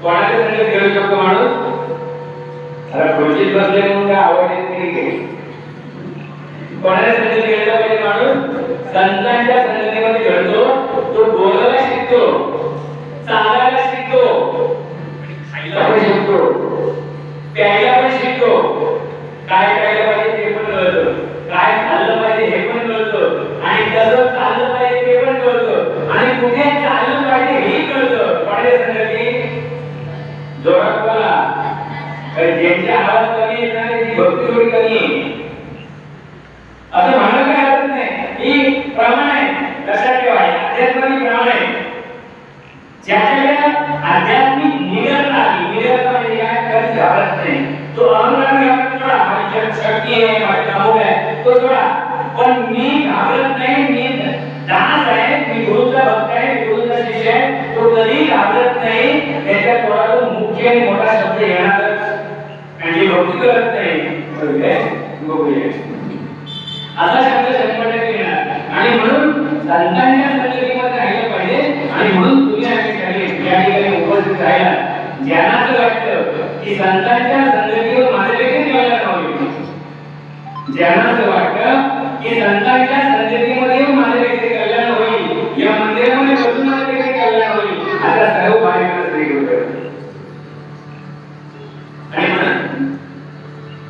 कोणाच्या संगत घेऊ शकतो माणूस? अरे खुर्चीत बसले म्हणून काय आवड येते? कोणाच्या संगत गेला पाहिजे माणूस? संतांच्या संगतीमध्ये घडतो, तो बोलायला शिकतो, चालायला शिकतो, खायला पण शिकतो, प्यायला पण शिकतो, काय प्यायला पाहिजे ते पण कळतं, काय खाल्लं पाहिजे हे पण कळतं, आणि कसं चाललं पाहिजे ते पण कळतं, आणि कुठे चाललं पाहिजे हे कळतं. कोणाच्या संगती? जोरात बोला. ज्यांच्या आवाज कमी येत नाही त्याची भक्ती थोडी कमी आहे असं म्हणायला काय हरकत नाही. ही प्रमाण आहे, लक्षात ठेवा. अध्यात्मिक प्रमाण आहे. ज्याच्याकडे आध्यात्मिक निडरता आली, निडरता म्हणजे काय? कधी घाबरत नाही. तो अहंकार आपण थोडा माझी शक्ती आहे, माझे अमोघ आहे, तो थोडा. पण मी घाबरत नाही, मी दास आहे, मी गुरुचा भक्त आहे, मी गुरुचा शिष्य आहे, तो कधी घाबरत नाही. त्याच्या थोडा मुख्य आणि मोठा शब्द येणारच, आणि भक्ती करत नाही असा शब्द 100% येणार. आणि म्हणून संतांच्या संगतीमध्ये राहिलं पाहिजे. आणि म्हणून तुम्ही या ठिकाणी उपस्थित राहिला. ज्यांना असं वाटतं की संतांच्या संगतीवर माझं देखील कल्याण होईल, ज्यांना असं वाटतं की संतांच्या संगतीमध्ये माझं देखील कल्याण होईल, या मंदिरामध्ये बसून माझं देखील कल्याण होईल, आता सर्व भाविकांना श्री गुरु आणि म्हणून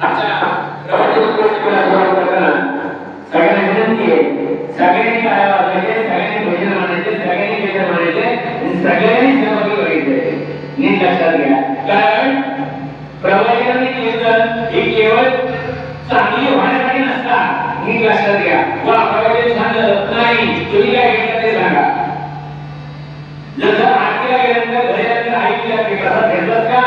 आजच्या प्रवचन उपक्रमाला सुरुवात करताना सगळ्यांना विनंती आहे, सगळ्यांनी काय वाचायचे, सगळ्यांनी भजन म्हणायचे, सगळ्यांनी कीर्तन म्हणायचे, सगळ्यांनी सहभागी व्हायचे. नीट लक्षात घ्या. कारण प्रवचन आणि कीर्तन हे केवळ चांगली होण्यासाठी नसतात. नीट लक्षात घ्या. वा प्रवचन छान झालं नाही, तुम्ही काय घेतलं ते सांगा. जसं आरतीला गेल्यानंतर घरी आल्यानंतर ऐकलं की प्रसाद घेतलास का?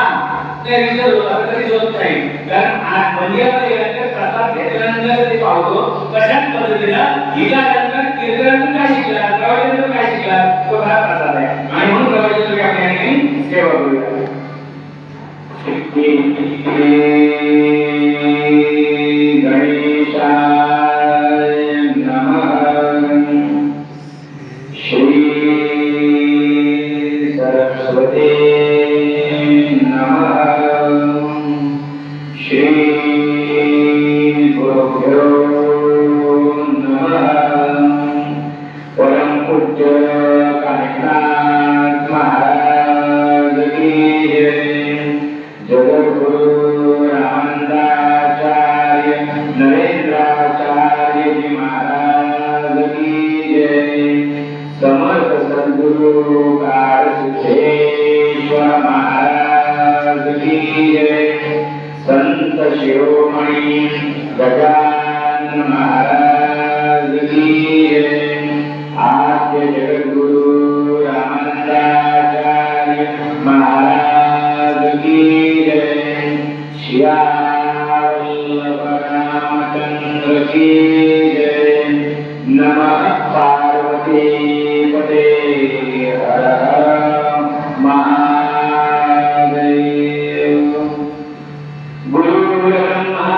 नाही तरी होत नाही. कारण मंदिरामध्ये गेल्यानंतर प्रसाद घेतल्यानंतर ते पाहतो कशाच पद्धतीनं गेल्यानंतर कीर्तनातून काय शिकला, प्रवचनातून काय शिकला, तो खरा प्रसाद आहे. आणि म्हणून प्रवचनाची आपल्याला सेवा करूया. संत शिरोमणी गजानन महाराज की जय. आद्य जगद्गुरु रामानंदाचार्य महाराज की जय. श्यामल रामचंद्र की जय. नमः पार्वती पते हर हर महादेव. गुरुर्ब्रह्मा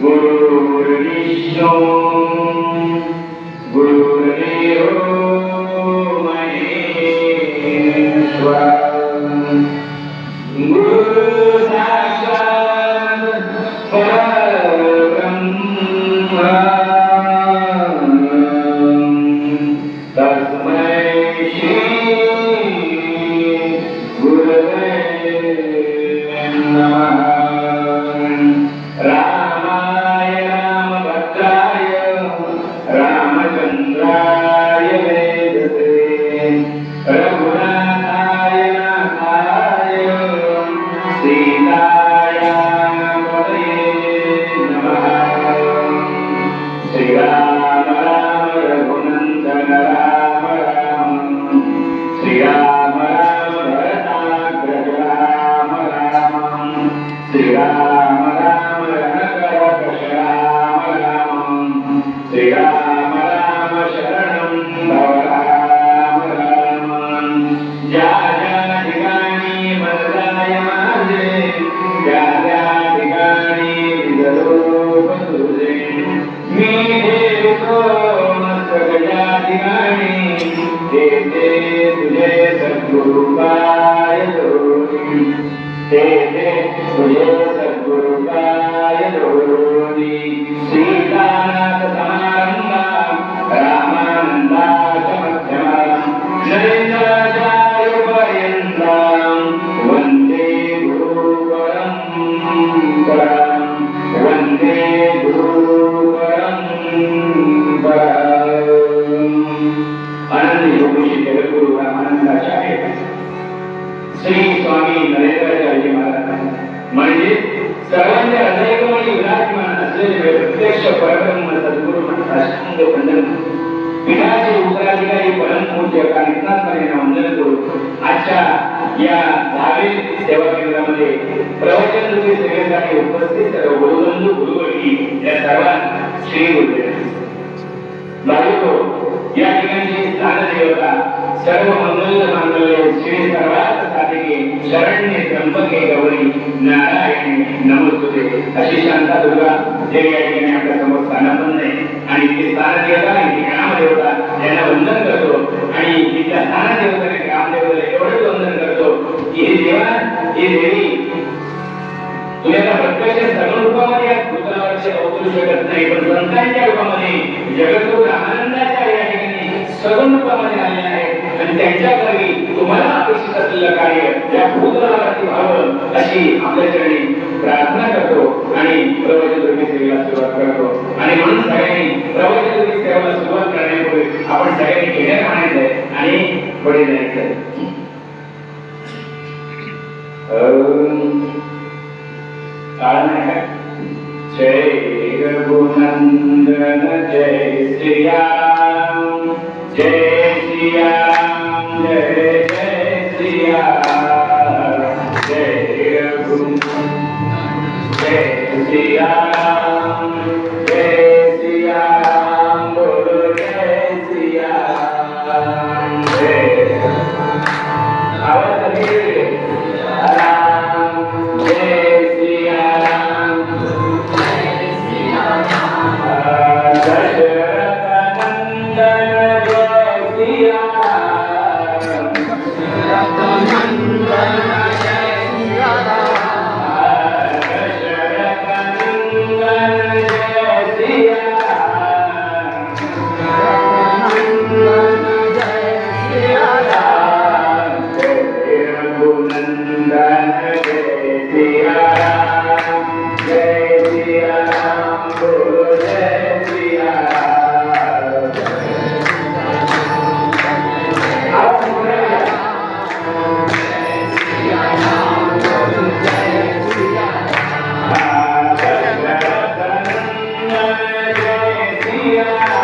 गुरुर्विष्णू गुरुर्देवो महेश्वरः. गुरु साक्षात् परब्रह्म. तस्मै श्री गुरवे नमः. रामाय रामभद्राय रामचंद्राय वेदसे. रघुनाथाय नाथाय सीताय पतये नमः. श्रीराम राम रघुनंदन राम राम. श्रीराम राम भरताग्रज राम राम. श्रीराम राम रणकरकश राम राम. श्रीराम राम शरणं भव राम राम. ज्या ज्या ठिकाणी बदलाय माझे, ज्या ज्या ठिकाणी विदरूप तुझे, मी ठेवतो मस्तक ज्या ठिकाणी, ते तुझे सद्गुरुपा ते तुझे सद्गुरु काय दोरी सीतानाथ समारंभा रामानंदाच मध्यमा नरेंद्राचार्य पर्यंतां वंदे गुरु परंपरां वंदे गुरु परंपरां आनंद योगी जगद्गुरु रामानंदाचार्य श्री स्वामी नरेंद्राचार्य महाराज म्हणजे सर्वांच्या हृदयकमळी विराजमान असलेले प्रत्यक्ष परब्रह्म सद्गुरु साष्टांग वंदन पिठाचे उत्तराधिकारी परमपूज्य कानिकनाथपणे वंदन करू आजच्या या 10वी सेवा केंद्रामध्ये प्रवचन रूपी सेवेसाठी उपस्थित सर्व गुरुबंधू गुरुवर्गी या सर्वांना श्री गुरुदेव बाळगो या ठिकाणची स्थानदेवता सर्व मंगल मांगल्य श्री सर्वात साधिके शरण्य त्र्यंबके गौरी नारायणी नमोस्तुते अशी शांता दुर्गा देवी या ठिकाणी आपल्या समोर स्थानापन्न आहे आणि ती स्थानदेवता आणि ती ग्रामदेवता यांना वंदन करतो आणि तिच्या स्थानदेवता आणि ग्रामदेवतेला एवढंच वंदन करतो की हे देवा हे देवी तुम्ही आता प्रत्यक्ष सगुण रूपामध्ये या भूतलावरचे अवतरू शकत नाही पण संतांच्या रूपामध्ये जगद्गुरु रामानंदाचार्य या ठिकाणी सगुण रूपामध्ये आले आहेत आणि त्यांच्याकडे तुम्हाला अपेक्षित असलेलं कार्य या भूतलावरती व्हावं अशी आपल्या चरणी प्रार्थना करतो आणि प्रवचन रूपी सेवेला सुरुवात करतो आणि म्हणून सगळ्यांनी प्रवचन रूपी सेवेला सुरुवात करण्यापूर्वी आपण सगळ्यांनी खेड्यात राहायचंय आणि पुढे जायचंय जय रघुनंदन जय श्री राम जय श्री राम जय जय श्री राम जय रघुनंदन जय श्री राम जय श्री राम बोलो जय श्री राम जय आवाज राम जय श्री राम दशरथ नंदन जय श्री राम दशरथ नंदन जय श्री राम दशरथ नंदन जय श्री राम जय रघुनंदन जय श्री राम जय श्री राम बोलो जय श्री राम दशरथ नंदन जय श्री राम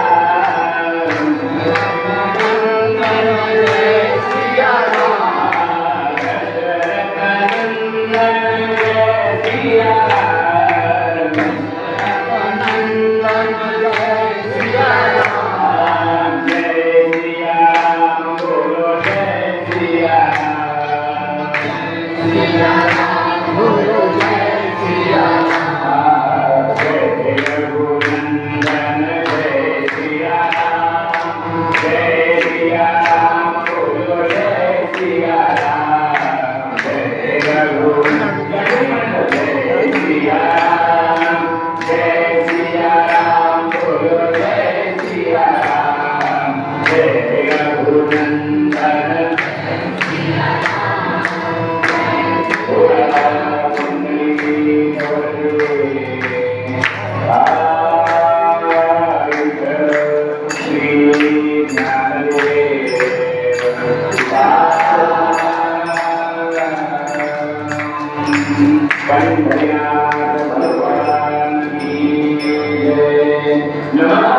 भगवान की जय। नमः